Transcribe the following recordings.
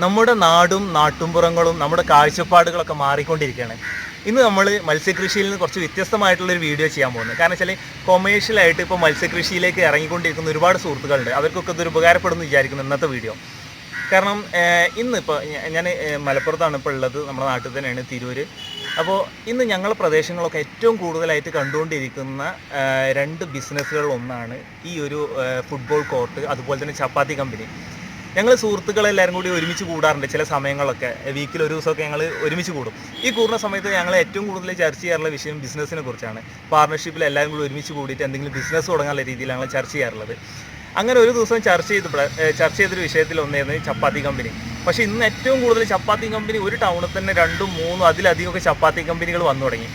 നമ്മുടെ നാടും നാട്ടുംപുറങ്ങളും നമ്മുടെ കാഴ്ചപ്പാടുകളൊക്കെ മാറിക്കൊണ്ടിരിക്കുകയാണ്. ഇന്ന് നമ്മൾ മത്സ്യകൃഷിയിൽ നിന്ന് കുറച്ച് വ്യത്യസ്തമായിട്ടുള്ളൊരു വീഡിയോ ചെയ്യാൻ പോകുന്നത്. കാരണം വെച്ചാൽ കൊമേഴ്ഷ്യലായിട്ട് ഇപ്പോൾ മത്സ്യകൃഷിയിലേക്ക് ഇറങ്ങിക്കൊണ്ടിരിക്കുന്ന ഒരുപാട് സുഹൃത്തുക്കളുണ്ട്. അവർക്കൊക്കെ ഇതൊരു ഉപകാരപ്പെടുമെന്ന് വിചാരിക്കുന്നു ഇന്നത്തെ വീഡിയോ. കാരണം ഇന്നിപ്പോൾ ഞാൻ മലപ്പുറത്താണ് ഇപ്പോൾ ഉള്ളത്, നമ്മുടെ നാട്ടിൽ തന്നെയാണ്, തിരൂർ. അപ്പോൾ ഇന്ന് ഞങ്ങളുടെ പ്രദേശങ്ങളൊക്കെ ഏറ്റവും കൂടുതലായിട്ട് കണ്ടുകൊണ്ടിരിക്കുന്ന രണ്ട് ബിസിനസ്സുകൾ ഒന്നാണ് ഈ ഒരു ഫുട്ബോൾ കോർട്ട്, അതുപോലെ തന്നെ ചപ്പാത്തി കമ്പനി. ഞങ്ങൾ സുഹൃത്തുക്കളെല്ലാവരും കൂടി ഒരുമിച്ച് കൂടാറുണ്ട് ചില സമയങ്ങളൊക്കെ. വീക്കിൽ ഒരു ദിവസമൊക്കെ ഞങ്ങൾ ഒരുമിച്ച് കൂടും. ഈ കൂടുന്ന സമയത്ത് ഞങ്ങൾ ഏറ്റവും കൂടുതൽ ചർച്ച ചെയ്യാറുള്ള വിഷയം ബിസിനസ്സിനെ കുറിച്ചാണ്. പാർട്ണർഷിപ്പിൽ എല്ലാവരും കൂടി ഒരുമിച്ച് കൂടിയിട്ട് എന്തെങ്കിലും ബിസിനസ് തുടങ്ങാനുള്ള രീതിയിൽ ഞങ്ങൾ ചർച്ച ചെയ്യാറുള്ളത്. അങ്ങനെ ഒരു ദിവസം ചർച്ച ചെയ്തൊരു വിഷയത്തിൽ ഒന്നായിരുന്നു ചപ്പാത്തി കമ്പനി. പക്ഷേ ഇന്ന് ഏറ്റവും കൂടുതൽ ചപ്പാത്തി കമ്പനി ഒരു ടൗണിൽ തന്നെ 2, 3 അതിലധികമൊക്കെ ചപ്പാത്തി കമ്പനികൾ വന്നു തുടങ്ങി.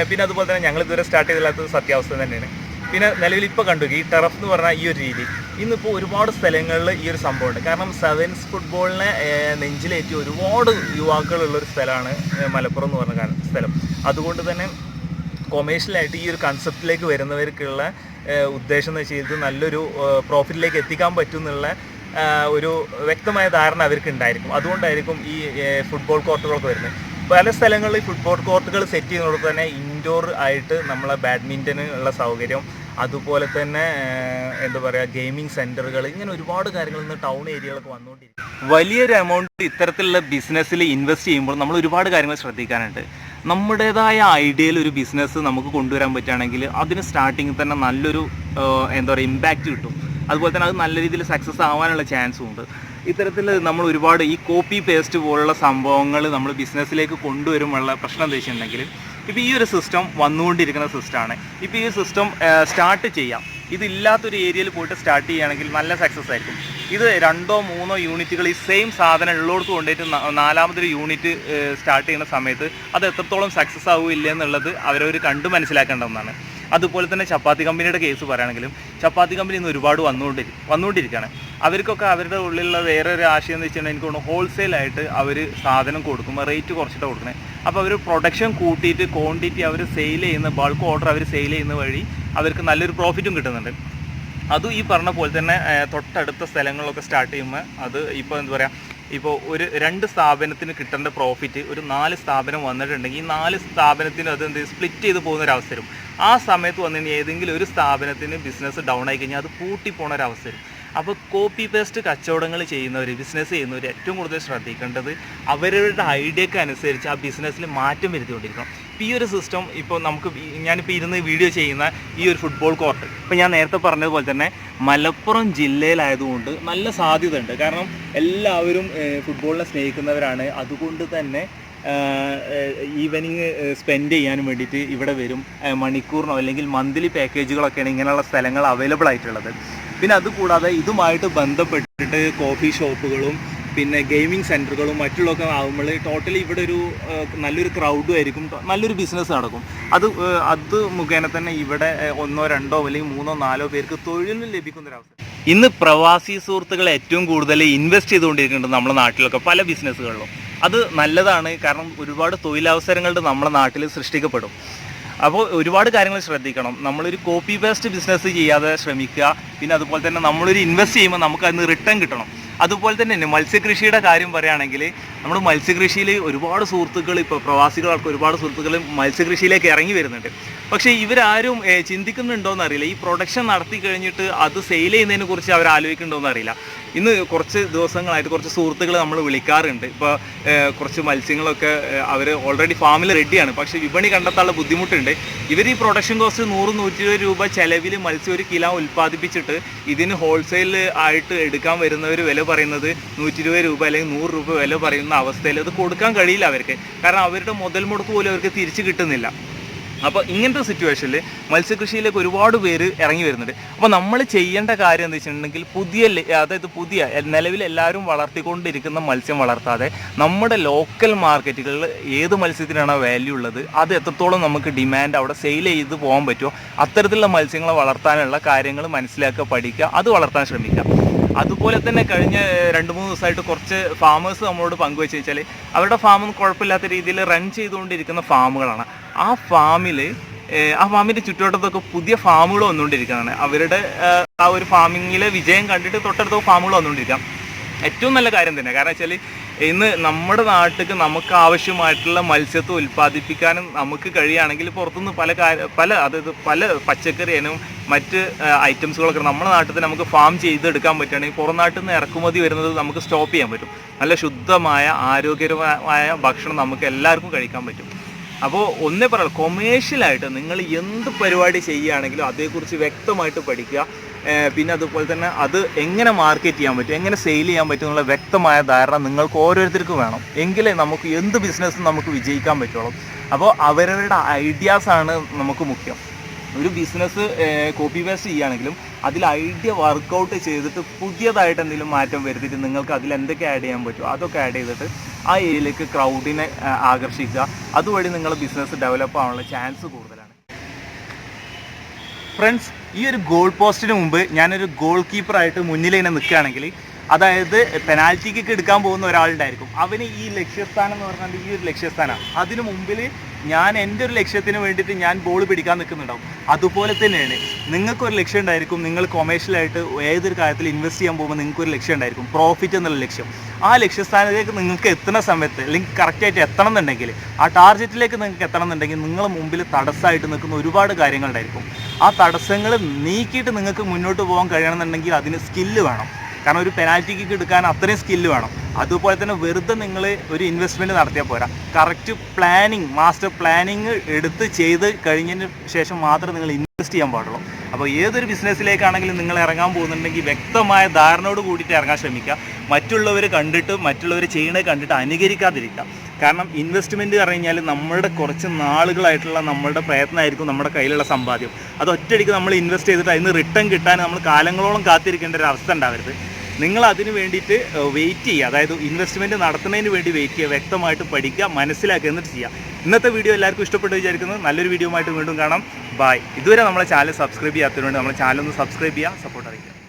പിന്നെ അതുപോലെ തന്നെ ഞങ്ങൾ ഇതുവരെ സ്റ്റാർട്ട് ചെയ്തില്ലാത്തത് സത്യാവസ്ഥ തന്നെയാണ്. പിന്നെ നിലവിൽ ഇപ്പോൾ കണ്ടു ഈ ടെറഫ് എന്ന് പറഞ്ഞാൽ ഈ ഒരു രീതി ഇന്നിപ്പോൾ ഒരുപാട് സ്ഥലങ്ങളിൽ ഈ ഒരു സംഭവമുണ്ട്. കാരണം സെവൻസ് ഫുട്ബോളിനെ നെഞ്ചിലേറ്റി ഒരുപാട് യുവാക്കളുള്ളൊരു സ്ഥലമാണ് മലപ്പുറം എന്ന് പറഞ്ഞ സ്ഥലം. അതുകൊണ്ട് തന്നെ കൊമേഴ്ഷ്യലായിട്ട് ഈ ഒരു കൺസെപ്റ്റിലേക്ക് വരുന്നവർക്കുള്ള ഉദ്ദേശം എന്ന് വെച്ചാൽ ഇത് നല്ലൊരു പ്രോഫിറ്റിലേക്ക് എത്തിക്കാൻ പറ്റും എന്നുള്ള ഒരു വ്യക്തമായ ധാരണ അവർക്ക് ഉണ്ടായിരിക്കും. അതുകൊണ്ടായിരിക്കും ഈ ഫുട്ബോൾ കോർട്ടുകളൊക്കെ വരുന്നത്. പല സ്ഥലങ്ങളിൽ ഫുട്ബോൾ കോർട്ടുകൾ സെറ്റ് ചെയ്യുന്നതോടൊപ്പം തന്നെ ഇൻഡോർ ആയിട്ട് നമ്മളെ ബാഡ്മിൻ്റന് ഉള്ള സൗകര്യം, അതുപോലെ തന്നെ എന്താ പറയുക, ഗെയിമിംഗ് സെൻറ്ററുകൾ, ഇങ്ങനെ ഒരുപാട് കാര്യങ്ങൾ ഇന്ന് ടൗൺ ഏരിയകളൊക്കെ വന്നുകൊണ്ടിരിക്കും. വലിയൊരു എമൗണ്ട് ഇത്തരത്തിലുള്ള ബിസിനസ്സിൽ ഇൻവെസ്റ്റ് ചെയ്യുമ്പോൾ നമ്മൾ ഒരുപാട് കാര്യങ്ങൾ ശ്രദ്ധിക്കാനുണ്ട്. നമ്മുടേതായ ഐഡിയയിൽ ഒരു ബിസിനസ് നമുക്ക് കൊണ്ടുവരാൻ പറ്റുകയാണെങ്കിൽ അതിന് സ്റ്റാർട്ടിങ്ങിൽ തന്നെ നല്ലൊരു എന്താ പറയുക ഇമ്പാക്റ്റ് കിട്ടും. അതുപോലെ തന്നെ അത് നല്ല രീതിയിൽ സക്സസ് ആവാനുള്ള ചാൻസും ഉണ്ട്. ഇത്തരത്തിൽ നമ്മൾ ഒരുപാട് ഈ കോപ്പി പേസ്റ്റ് പോലുള്ള സംഭവങ്ങൾ നമ്മൾ ബിസിനസ്സിലേക്ക് കൊണ്ടുവരുമുള്ള പ്രശ്നം എന്താ വെച്ചിട്ടുണ്ടെങ്കിൽ, ഇപ്പോൾ ഈ ഒരു സിസ്റ്റം വന്നുകൊണ്ടിരിക്കുന്ന സിസ്റ്റമാണ്. ഇപ്പോൾ ഈ സിസ്റ്റം സ്റ്റാർട്ട് ചെയ്യാം, ഇതില്ലാത്തൊരു ഏരിയയിൽ പോയിട്ട് സ്റ്റാർട്ട് ചെയ്യുകയാണെങ്കിൽ നല്ല സക്സസ് ആയിരിക്കും. ഇത് 2, 3 യൂണിറ്റുകൾ ഈ സെയിം സാധനം ഉള്ളിടത്ത് കൊണ്ടുപോയിട്ട് 4ാമതൊരു യൂണിറ്റ് സ്റ്റാർട്ട് ചെയ്യുന്ന സമയത്ത് അത് എത്രത്തോളം സക്സസ് ആവില്ല എന്നുള്ളത് അവരവർ കണ്ട് മനസ്സിലാക്കേണ്ട ഒന്നാണ്. അതുപോലെ തന്നെ ചപ്പാത്തി കമ്പനിയുടെ കേസ് പറയുകയാണെങ്കിലും ചപ്പാത്തി കമ്പനി ഇന്ന് ഒരുപാട് വന്നുകൊണ്ടിരിക്കുകയാണ്. അവർക്കൊക്കെ അവരുടെ ഉള്ളിലുള്ള വേറൊരു ആശയം എന്ന് വെച്ചിട്ടുണ്ടെങ്കിൽ എനിക്ക് തോന്നുന്നു ഹോൾസെയിലായിട്ട് അവർ സാധനം കൊടുക്കുമ്പോൾ റേറ്റ് കുറച്ചിട്ട് കൊടുക്കണേ. അപ്പോൾ അവർ പ്രൊഡക്ഷൻ കൂട്ടിയിട്ട് ക്വാണ്ടിറ്റി അവർ സെയിൽ ചെയ്യുന്ന, ബൾക്ക് ഓർഡർ അവർ സെയിൽ ചെയ്യുന്ന വഴി അവർക്ക് നല്ലൊരു പ്രോഫിറ്റും കിട്ടുന്നുണ്ട്. അതും ഈ പറഞ്ഞ പോലെ തന്നെ തൊട്ടടുത്ത സ്ഥലങ്ങളിലൊക്കെ സ്റ്റാർട്ട് ചെയ്യുമ്പോൾ അത് ഇപ്പോൾ എന്താ പറയുക, ഇപ്പോൾ ഒരു 2 സ്ഥാപനത്തിന് കിട്ടേണ്ട പ്രോഫിറ്റ് ഒരു 4 സ്ഥാപനം വന്നിട്ടുണ്ടെങ്കിൽ ഈ 4 സ്ഥാപനത്തിന് അത് സ്പ്ലിറ്റ് ചെയ്ത് പോകുന്നൊരവസ്ഥ വരും. ആ സമയത്ത് വന്നു കഴിഞ്ഞാൽ ഏതെങ്കിലും ഒരു സ്ഥാപനത്തിന് ബിസിനസ് ഡൗൺ ആയി കഴിഞ്ഞാൽ അത് പൂട്ടിപ്പോണൊരവസ്ഥ വരും. അപ്പോൾ കോപ്പി പേസ്റ്റ് കച്ചവടങ്ങൾ ചെയ്യുന്നവർ, ബിസിനസ് ചെയ്യുന്നവർ ഏറ്റവും കൂടുതൽ ശ്രദ്ധിക്കേണ്ടത് അവരുടെ ഐഡിയക്ക് അനുസരിച്ച് ആ ബിസിനസ്സിൽ മാറ്റം വരുത്തിക്കൊണ്ടിരിക്കണം. ഇപ്പോൾ ഈ ഒരു സിസ്റ്റം ഇപ്പോൾ ഞാനിപ്പോൾ ഇരുന്ന് വീഡിയോ ചെയ്യുന്ന ഈ ഒരു ഫുട്ബോൾ കോർട്ട്, ഇപ്പോൾ ഞാൻ നേരത്തെ പറഞ്ഞതുപോലെ തന്നെ മലപ്പുറം ജില്ലയിലായതുകൊണ്ട് നല്ല സാധ്യതയുണ്ട്. കാരണം എല്ലാവരും ഫുട്ബോളിനെ സ്നേഹിക്കുന്നവരാണ്. അതുകൊണ്ട് തന്നെ ഈവനിങ് സ്പെൻഡ് ചെയ്യാനും വേണ്ടിയിട്ട് ഇവിടെ വരും. മണിക്കൂറിനോ അല്ലെങ്കിൽ മന്ത്ലി പാക്കേജുകളൊക്കെയാണ് ഇങ്ങനെയുള്ള സ്ഥലങ്ങൾ അവൈലബിൾ ആയിട്ടുള്ളത്. പിന്നെ അതുകൂടാതെ ഇതുമായിട്ട് ബന്ധപ്പെട്ടിട്ട് കോഫി ഷോപ്പുകളും പിന്നെ ഗെയിമിംഗ് സെൻറ്ററുകളും മറ്റുള്ളതൊക്കെ ആകുമ്പോൾ ടോട്ടലി ഇവിടെ ഒരു നല്ലൊരു ക്രൗഡും ആയിരിക്കും, നല്ലൊരു ബിസിനസ് നടക്കും. അത് മുഖേന തന്നെ ഇവിടെ 1, 2 അല്ലെങ്കിൽ 3, 4 പേർക്ക് തൊഴിൽ ലഭിക്കുന്നൊരവസ്ഥ. ഇന്ന് പ്രവാസി സുഹൃത്തുക്കൾ ഏറ്റവും കൂടുതൽ ഇൻവെസ്റ്റ് ചെയ്തുകൊണ്ടിരിക്കുന്നുണ്ട് നമ്മുടെ നാട്ടിലൊക്കെ പല ബിസിനസ്സുകളിലും. അത് നല്ലതാണ്, കാരണം ഒരുപാട് തൊഴിലവസരങ്ങളുടെ നമ്മുടെ നാട്ടിൽ സൃഷ്ടിക്കപ്പെടും. അപ്പോൾ ഒരുപാട് കാര്യങ്ങൾ ശ്രദ്ധിക്കണം. നമ്മളൊരു കോപ്പി പേസ്റ്റ് ബിസിനസ് ചെയ്യാതെ ശ്രമിക്കുക. പിന്നെ അതുപോലെ തന്നെ നമ്മളൊരു ഇൻവെസ്റ്റ് ചെയ്യുമ്പോൾ നമുക്ക് അതിന് റിട്ടേൺ കിട്ടണം. അതുപോലെ തന്നെ മത്സ്യകൃഷിയുടെ കാര്യം പറയുകയാണെങ്കിൽ നമ്മൾ മത്സ്യകൃഷിയിൽ ഒരുപാട് സുഹൃത്തുക്കൾ, ഇപ്പോൾ പ്രവാസികളൊക്കെ ഒരുപാട് സുഹൃത്തുക്കൾ മത്സ്യകൃഷിയിലേക്ക് ഇറങ്ങി വരുന്നുണ്ട്. പക്ഷേ ഇവരാരും ചിന്തിക്കുന്നുണ്ടോയെന്ന് അറിയില്ല. ഈ പ്രൊഡക്ഷൻ നടത്തി കഴിഞ്ഞിട്ട് അത് സെയിൽ ചെയ്യുന്നതിനെ കുറിച്ച് അവർ ആലോചിക്കുന്നുണ്ടോയെന്ന് അറിയില്ല. ഇന്ന് കുറച്ച് ദിവസങ്ങളായിട്ട് കുറച്ച് സുഹൃത്തുക്കൾ നമ്മൾ വിളിക്കാറുണ്ട്. ഇപ്പോൾ കുറച്ച് മത്സ്യങ്ങളൊക്കെ അവർ ഓൾറെഡി ഫാമിൽ റെഡിയാണ്, പക്ഷേ വിപണി കണ്ടെത്താനുള്ള ബുദ്ധിമുട്ടുണ്ട്. ഇവർ ഈ പ്രൊഡക്ഷൻ കോസ്റ്റ് 100-120 രൂപ ചിലവിൽ മത്സ്യം 1 കിലോ ഉൽപ്പാദിപ്പിച്ചിട്ട് ഇതിന് ഹോൾസെയിൽ ആയിട്ട് എടുക്കാൻ വരുന്നവർ വില പറയുന്നത് 120 രൂപ അല്ലെങ്കിൽ 100 രൂപ വില പറയുന്ന അവസ്ഥയിൽ അത് കൊടുക്കാൻ കഴിയില്ല അവർക്ക്. കാരണം അവരുടെ മുതൽ മുടക്ക് പോലും അവർക്ക് തിരിച്ച് കിട്ടുന്നില്ല. അപ്പോൾ ഇങ്ങനത്തെ സിറ്റുവേഷനിൽ മത്സ്യകൃഷിയിലേക്ക് ഒരുപാട് പേര് ഇറങ്ങി വരുന്നുണ്ട്. അപ്പോൾ നമ്മൾ ചെയ്യേണ്ട കാര്യം എന്താ വെച്ചിട്ടുണ്ടെങ്കിൽ പുതിയ നിലവിൽ എല്ലാവരും വളർത്തിക്കൊണ്ടിരിക്കുന്ന മത്സ്യം വളർത്താതെ നമ്മുടെ ലോക്കൽ മാർക്കറ്റുകളിൽ ഏത് മത്സ്യത്തിനാണോ വാല്യൂ ഉള്ളത്, അത് എത്രത്തോളം നമുക്ക് ഡിമാൻഡ് അവിടെ സെയിൽ ചെയ്ത് പോകാൻ പറ്റുമോ അത്തരത്തിലുള്ള മത്സ്യങ്ങളെ വളർത്താനുള്ള കാര്യങ്ങൾ മനസ്സിലാക്കുക, പഠിക്കുക, അത് വളർത്താൻ ശ്രമിക്കുക. അതുപോലെ തന്നെ കഴിഞ്ഞ 2-3 ദിവസമായിട്ട് കുറച്ച് ഫാമേഴ്സ് നമ്മളോട് പങ്കുവെച്ച് വെച്ചാൽ അവരുടെ ഫാമൊന്നും കുഴപ്പമില്ലാത്ത രീതിയിൽ റൺ ചെയ്തുകൊണ്ടിരിക്കുന്ന ഫാമുകളാണ്. ആ ഫാമിൻ്റെ ചുറ്റുവട്ടത്തൊക്കെ പുതിയ ഫാമുകൾ വന്നുകൊണ്ടിരിക്കുകയാണ്. അവരുടെ ആ ഒരു ഫാമിങ്ങിലെ വിജയം കണ്ടിട്ട് തൊട്ടടുത്ത ഫാമുകൾ വന്നുകൊണ്ടിരിക്കാം. ഏറ്റവും നല്ല കാര്യം തന്നെ. കാരണം വെച്ചാൽ ഇന്ന് നമ്മുടെ നാട്ടിലേക്ക് നമുക്ക് ആവശ്യമായിട്ടുള്ള മത്സ്യത്തെ ഉൽപ്പാദിപ്പിക്കാനും നമുക്ക് കഴിയുകയാണെങ്കിൽ പുറത്തുനിന്ന് അതായത് പല പച്ചക്കറി ഇനം മറ്റ് ഐറ്റംസുകളൊക്കെ നമ്മുടെ നാട്ടിൽ തന്നെ നമുക്ക് ഫാം ചെയ്തെടുക്കാൻ പറ്റുകയാണെങ്കിൽ പുറം നാട്ടിൽ നിന്ന് ഇറക്കുമതി വരുന്നത് നമുക്ക് സ്റ്റോപ്പ് ചെയ്യാൻ പറ്റും. നല്ല ശുദ്ധമായ ആരോഗ്യകരമായ ഭക്ഷണം നമുക്ക് എല്ലാവർക്കും കഴിക്കാൻ പറ്റും. അപ്പോൾ ഒന്നേ പറയാം, കൊമേഴ്ഷ്യലായിട്ട് നിങ്ങൾ എന്ത് പരിപാടി ചെയ്യുകയാണെങ്കിലും അതേക്കുറിച്ച് വ്യക്തമായിട്ട് പഠിക്കുക. പിന്നെ അതുപോലെ തന്നെ അത് എങ്ങനെ മാർക്കറ്റ് ചെയ്യാൻ പറ്റും, എങ്ങനെ സെയിൽ ചെയ്യാൻ പറ്റും എന്നുള്ള വ്യക്തമായ ധാരണ നിങ്ങൾക്ക് ഓരോരുത്തർക്കും വേണം. എങ്കിലേ നമുക്ക് എന്ത് ബിസിനസ്സും നമുക്ക് വിജയിക്കാൻ പറ്റുള്ളൂ. അപ്പോൾ അവരവരുടെ ഐഡിയാസാണ് നമുക്ക് മുഖ്യം. ഒരു ബിസിനസ് കോപ്പി പേസ്റ്റ് ചെയ്യുകയാണെങ്കിലും അതിൽ ഐഡിയ വർക്കൗട്ട് ചെയ്തിട്ട് പുതിയതായിട്ട് എന്തെങ്കിലും മാറ്റം വരുത്തിയിട്ട് നിങ്ങൾക്ക് അതിൽ എന്തൊക്കെ ആഡ് ചെയ്യാൻ പറ്റുമോ അതൊക്കെ ആഡ് ചെയ്തിട്ട് ആ ഏരിയയിലേക്ക് ക്രൗഡിനെ ആകർഷിക്കുക. അതുവഴി നിങ്ങളുടെ ബിസിനസ് ഡെവലപ്പ് ആവാനുള്ള ചാൻസ് കൂടുതലാണ്. ഫ്രണ്ട്സ്, ഈ ഒരു ഗോൾ പോസ്റ്റിന് മുമ്പ് ഞാനൊരു ഗോൾ കീപ്പറായിട്ട് മുന്നിൽ ഇങ്ങനെ നിൽക്കുകയാണെങ്കിൽ, അതായത് പെനാൽറ്റി കിക്ക് എടുക്കാൻ പോകുന്ന ഒരാളുണ്ടായിരിക്കും. അവന് ഈ ലക്ഷ്യസ്ഥാനം എന്ന് പറഞ്ഞാൽ ഈ ഒരു ലക്ഷ്യസ്ഥാനമാണ്. അതിന് മുമ്പിൽ ഞാൻ എൻ്റെ ഒരു ലക്ഷ്യത്തിന് വേണ്ടിയിട്ട് ഞാൻ ബോൾ പിടിക്കാൻ നിൽക്കുന്നുണ്ടാവും. അതുപോലെ തന്നെയാണ് നിങ്ങൾക്കൊരു ലക്ഷ്യം ഉണ്ടായിരിക്കും. നിങ്ങൾ കൊമേഴ്ഷ്യലായിട്ട് ഏതൊരു കാര്യത്തിൽ ഇൻവെസ്റ്റ് ചെയ്യാൻ പോകുമ്പോൾ നിങ്ങൾക്കൊരു ലക്ഷ്യം ഉണ്ടായിരിക്കും, പ്രോഫിറ്റ് എന്നുള്ള ലക്ഷ്യം. ആ ലക്ഷ്യസ്ഥാനത്തേക്ക് നിങ്ങൾക്ക് എത്തുന്ന സമയത്ത് അല്ലെങ്കിൽ കറക്റ്റായിട്ട് എത്തണം എന്നുണ്ടെങ്കിൽ, ആ ടാർഗറ്റിലേക്ക് നിങ്ങൾക്ക് എത്തണം എന്നുണ്ടെങ്കിൽ നിങ്ങളുടെ മുമ്പിൽ തടസ്സമായിട്ട് നിൽക്കുന്ന ഒരുപാട് കാര്യങ്ങളുണ്ടായിരിക്കും. ആ തടസ്സങ്ങൾ നീക്കിയിട്ട് നിങ്ങൾക്ക് മുന്നോട്ട് പോകാൻ കഴിയണമെന്നുണ്ടെങ്കിൽ അതിന് സ്കില്ല് വേണം. കാരണം ഒരു പെനാൽറ്റി കിക്ക് എടുക്കാൻ അത്രയും സ്കില്ല് വേണം. അതുപോലെ തന്നെ വെറുതെ നിങ്ങൾ ഒരു ഇൻവെസ്റ്റ്മെൻറ്റ് നടത്തിയാൽ പോരാ. കറക്റ്റ് പ്ലാനിങ്, മാസ്റ്റർ പ്ലാനിങ് എടുത്ത് ചെയ്ത് കഴിഞ്ഞതിന് ശേഷം മാത്രമേ നിങ്ങൾ ഇൻവെസ്റ്റ് ചെയ്യാൻ പാടുള്ളൂ. അപ്പോൾ ഏതൊരു ബിസിനസ്സിലേക്കാണെങ്കിലും നിങ്ങൾ ഇറങ്ങാൻ പോകുന്നുണ്ടെങ്കിൽ വ്യക്തമായ ധാരണയോട് കൂടിയിട്ട് ഇറങ്ങാൻ ശ്രമിക്കുക. മറ്റുള്ളവർ കണ്ടിട്ട് മറ്റുള്ളവർ ചെയ്യണത് കണ്ടിട്ട് അനുകരിക്കാതിരിക്കുക. കാരണം ഇൻവെസ്റ്റ്മെൻറ്റ് പറഞ്ഞു കഴിഞ്ഞാൽ നമ്മളുടെ കുറച്ച് നാളുകളായിട്ടുള്ള നമ്മളുടെ പ്രയത്നമായിരിക്കും നമ്മുടെ കയ്യിലുള്ള സമ്പാദ്യം. അത് ഒറ്റയടിക്ക് നമ്മൾ ഇൻവെസ്റ്റ് ചെയ്തിട്ട് അതിന് റിട്ടേൺ കിട്ടാൻ നമ്മൾ കാലങ്ങളോളം കാത്തിരിക്കേണ്ട ഒരു അവസ്ഥ ഉണ്ടാവരുത്. നിങ്ങൾ അതിന് വേണ്ടിയിട്ട് വെയിറ്റ് ചെയ്യുക. അതായത് ഇൻവെസ്റ്റ്മെൻറ്റ് നടത്തുന്നതിന് വേണ്ടി വെയിറ്റ് ചെയ്യുക, വ്യക്തമായിട്ട് പഠിക്കുക, മനസ്സിലാക്കുക, എന്നിട്ട് ചെയ്യുക. ഇന്നത്തെ വീഡിയോ എല്ലാവർക്കും ഇഷ്ടപ്പെട്ടു വിചാരിക്കുന്നു. നല്ലൊരു വീഡിയോ ആയിട്ട് വീണ്ടും കാണാം. ബൈ. ഇതുവരെ നമ്മളെ ചാനൽ സബ്സ്ക്രൈബ് ചെയ്യാത്തതുകൊണ്ട് നമ്മുടെ ചാനൽ ഒന്ന് സബ്സ്ക്രൈബ് ചെയ്യുക, സപ്പോർട്ട് അറിയിക്കുക.